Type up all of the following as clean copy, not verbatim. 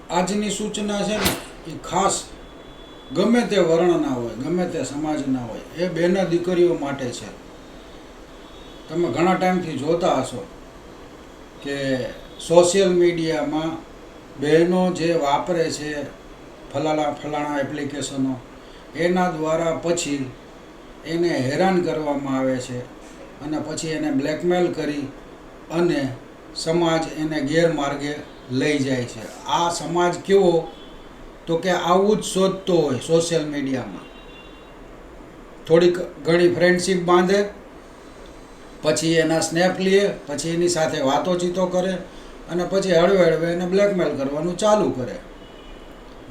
આજની સૂચના છે ને એ ખાસ ગમે તે વર્ણના હોય, ગમે તે સમાજના હોય, એ બેનો દીકરીઓ માટે છે. તમે ઘણા ટાઈમથી જોતા હશો કે સોશિયલ મીડિયામાં બહેનો જે વાપરે છે ફલાણા એપ્લિકેશનો, એના દ્વારા પછી એને હેરાન કરવામાં આવે છે અને પછી એને બ્લેકમેલ કરી અને સમાજ એને ગેરમાર્ગે લઈ જાય છે. આ સમાજ કેવો, તો કે આવું જ શોધતો હોય સોશિયલ મીડિયામાં. થોડીક ઘણી ફ્રેન્ડશીપ બાંધે, પછી એના સ્નેપ લે, પછી એની સાથે વાતોચીતો કરે અને પછી હળવે હળવે એને બ્લેકમેલ કરવાનું ચાલુ કરે.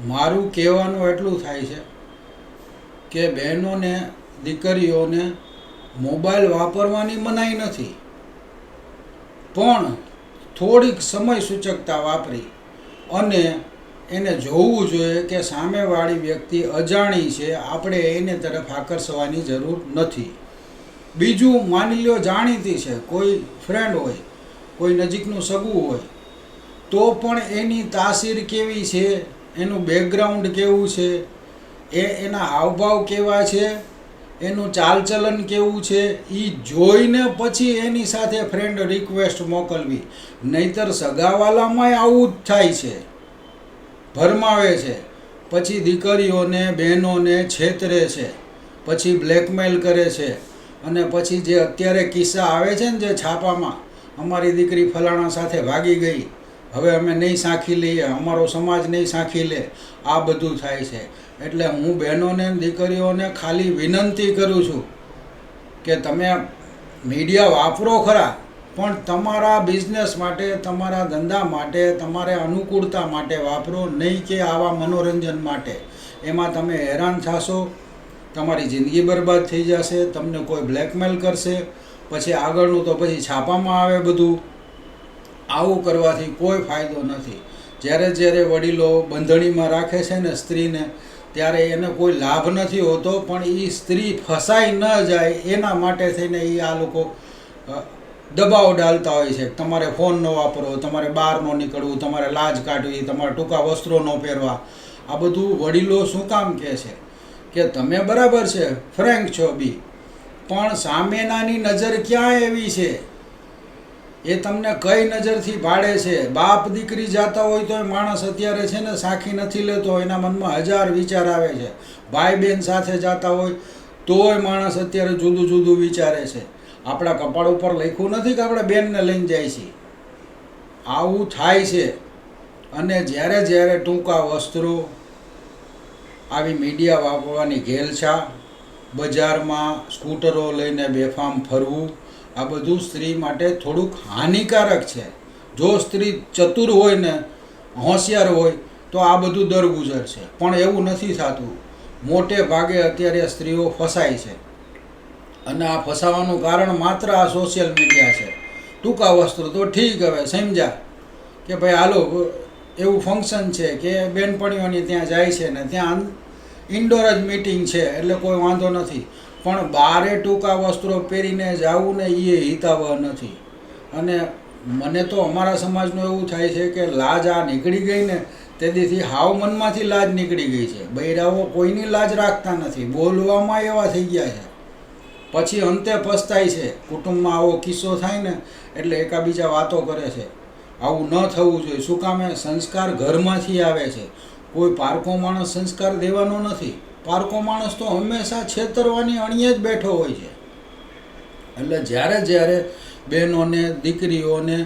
મારું કહેવાનું એટલું થાય છે કે બહેનોને, દીકરીઓને મોબાઈલ વાપરવાની મનાઈ નથી, પણ થોડીક સમય સૂચકતા વાપરી અને એને જોવું જોઈએ કે સામેવાળી વ્યક્તિ અજાણી છે, આપણે એને તરફ આકર્ષવાની જરૂર નથી. બીજું, માની લ્યો જાણીતી છે, કોઈ ફ્રેન્ડ હોય, કોઈ નજીકનું સગું હોય, તો પણ એની તાસીર કેવી છે, એનું બેકગ્રાઉન્ડ કેવું છે, એના હાવભાવ કેવા છે, એનું ચાલચલન કેવું છે, એ જોઈને પછી એની સાથે ફ્રેન્ડ રિક્વેસ્ટ મોકલવી. નહીંતર સગાવાલામાંય આવું જ થાય છે, ભરમાવે છે, પછી દીકરીઓને, બહેનોને છેતરે છે, પછી બ્લેકમેલ કરે છે. અને પછી જે અત્યારે કિસ્સા આવે છે ને, જે છાપામાં, અમારી દીકરી ફલાણા સાથે ભાગી ગઈ, હવે અમે નહીં સાંખી લઈએ, અમારો સમાજ નહીં સાંખી લે, આ બધું થાય છે. એટલે હું બહેનોને, દીકરીઓને ખાલી વિનંતી કરું છું કે તમે મીડિયા વાપરો ખરા, પણ તમારા બિઝનેસ માટે, તમારા ધંધા માટે, તમારે અનુકૂળતા માટે વાપરો, નહીં કે આવા મનોરંજન માટે. એમાં તમે હેરાન થશો, તમારી જિંદગી બરબાદ થઈ જશે, તમને કોઈ બ્લેકમેલ કરશે, પછી આગળનું તો પછી છાપામાં આવે બધું. આવું કરવાથી કોઈ ફાયદો નથી. જ્યારે વડીલો બંધણીમાં રાખે છે ને સ્ત્રીને, ત્યારે એને કોઈ લાભ નથી હોતો, પણ એ સ્ત્રી ફસાઈ ન જાય એના માટે થઈને એ આ લોકો દબાવ ડાલતા હોય છે. તમારે ફોન ન વાપરવો, તમારે બહાર ન નીકળવું, તમારે લાજ કાઢવી, તમારે ટૂંકા વસ્ત્રો ન પહેરવા. આ બધું વડીલો શું કામ કહે છે કે તમે બરાબર છે, ફ્રેન્ક છો બી, પણ સામેનાની નજર ક્યાં એવી છે, એ તમને કઈ નજરથી ભાડે છે. બાપ દીકરી જાતા હોય તો માણસ અત્યારે છે ને સાખી નથી લેતો, એના મનમાં 1000 વિચાર આવે છે. ભાઈ બહેન સાથે જાતા હોય તોય માણસ અત્યારે જુદું જુદું વિચારે છે. આપણા કપાળ ઉપર લખ્યું નથી કે આપણે બેનને લઈને જાય છીએ. આવું થાય છે. અને જ્યારે ટૂંકા વસ્ત્રો, આવી મીડિયા વાપરવાની ઘેલછા, બજારમાં સ્કૂટરો લઈને બેફામ ફરવું, આ બધું સ્ત્રી માટે થોડુંક હાનિકારક છે. જો સ્ત્રી ચતુર હોય ને, હોશિયાર હોય, તો આ બધું દરગુજર છે. પણ એવું નથી થતું. મોટે ભાગે અત્યારે સ્ત્રીઓ ફસાય છે, અને આ ફસાવાનું કારણ માત્ર આ સોશિયલ મીડિયા છે. ટૂંકા વસ્ત્રો તો ઠીક, હવે સમજ્યા કે ભાઈ હાલો એવું ફંક્શન છે કે બેનપણીઓની ત્યાં જાય છે ને ત્યાં ઇન્ડોર જ મીટિંગ છે, એટલે કોઈ વાંધો નથી. પણ બારે ટૂંકા વસ્ત્રો પહેરીને જવું ને એ હિતાવહ નથી. અને મને તો અમારા સમાજનું એવું થાય છે કે લાજ આ નીકળી ગઈ ને તેથી હાવ મનમાંથી લાજ નીકળી ગઈ છે. બૈરાઓ કોઈની લાજ રાખતા નથી, બોલવામાં એવા થઈ ગયા છે. પછી અંતે પસ્તાય છે. કુટુંબમાં આવો કિસ્સો થાય ને એટલે એકાબીજા વાતો કરે છે. આવું ન થવું જોઈએ. શું કામે? સંસ્કાર ઘરમાંથી આવે છે. કોઈ પારકો માણસ સંસ્કાર દેવાનો નથી. પારકો માણસ તો હંમેશા છેતરવાની અણીએ જ બેઠો હોય છે. એટલે જ્યારે બહેનોને, દીકરીઓને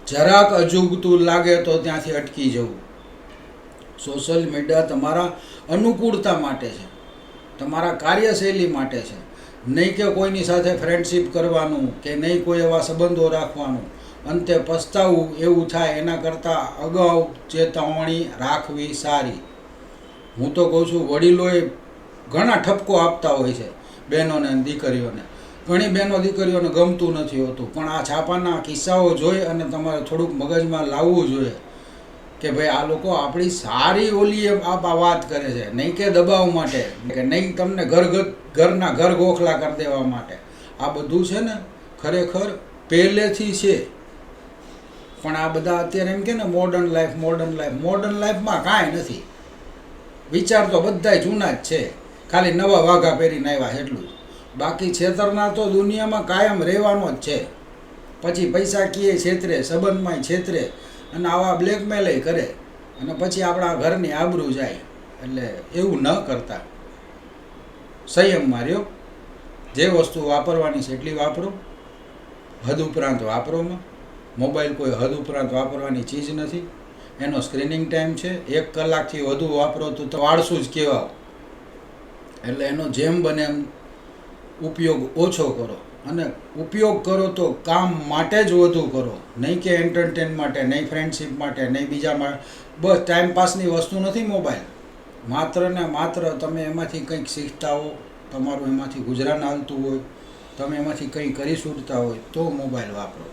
જરાક અજુગતું લાગે તો ત્યાંથી અટકી જવું. સોશિયલ મીડિયા તમારા અનુકૂળતા માટે છે, તમારા કાર્યશૈલી માટે છે, નહીં કે કોઈની સાથે ફ્રેન્ડશીપ કરવાનું, કે નહીં કોઈ એવા સંબંધો રાખવાનું. અંતે પસ્તાવું એવું થાય એના કરતાં અગાઉ ચેતવણી રાખવી સારી. હું તો કહું છું, વડીલોએ ઘણા ઠપકો આપતા હોય છે બહેનોને અને દીકરીઓને. ઘણી બહેનો દીકરીઓને ગમતું નથી હોતું, પણ આ છાપાના કિસ્સાઓ જોઈ અને તમારે થોડુંક મગજમાં લાવવું જોઈએ કે ભાઈ આ લોકો આપણી સારી ઓલીએ આ વાત કરે છે, નહીં કે દબાવ માટે, કે નહીં તમને ઘરના ઘર ગોખલા કરી દેવા માટે. આ બધું છે ને ખરેખર પહેલેથી છે, પણ આ બધા અત્યારે એમ કે ને મોડર્ન લાઈફમાં કાંઈ નથી. વિચાર તો બધાય જૂના જ છે, ખાલી નવા વાઘા પહેરીને આવ્યા એટલું જ. બાકી છેતરના તો દુનિયામાં કાયમ રહેવાનો જ છે. પછી પૈસા કીએ છેતરે, સંબંધમાંય છેતરે, અને આવા બ્લેકમેલ કરે, અને પછી આપણા ઘરની આબરૂ જાય. એટલે એવું ન કરતા, સંયમમાં રહ્યો. જે વસ્તુ વાપરવાની છે એટલી વાપરો, હદ ઉપરાંત વાપરોમાં. મોબાઈલ કોઈ હદ ઉપરાંત વાપરવાની ચીજ નથી. એનો સ્ક્રીનિંગ ટાઈમ છે, 1 કલાકથી વધુ વાપરો તો આળસું જ કહેવાય. એટલે એનો જેમ બને એમ ઉપયોગ ઓછો કરો, અને ઉપયોગ કરો તો કામ માટે જ વધુ કરો, નહીં કે એન્ટરટેન માટે, નહીં ફ્રેન્ડશિપ માટે, નહીં બીજા માટે. બસ ટાઈમપાસની વસ્તુ નથી મોબાઈલ. માત્ર ને માત્ર તમે એમાંથી કંઈક શીખતા હો, તમારું એમાંથી ગુજરાન હાલતું હોય, તમે એમાંથી કંઈ કરી છૂટતા હોય તો મોબાઈલ વાપરો.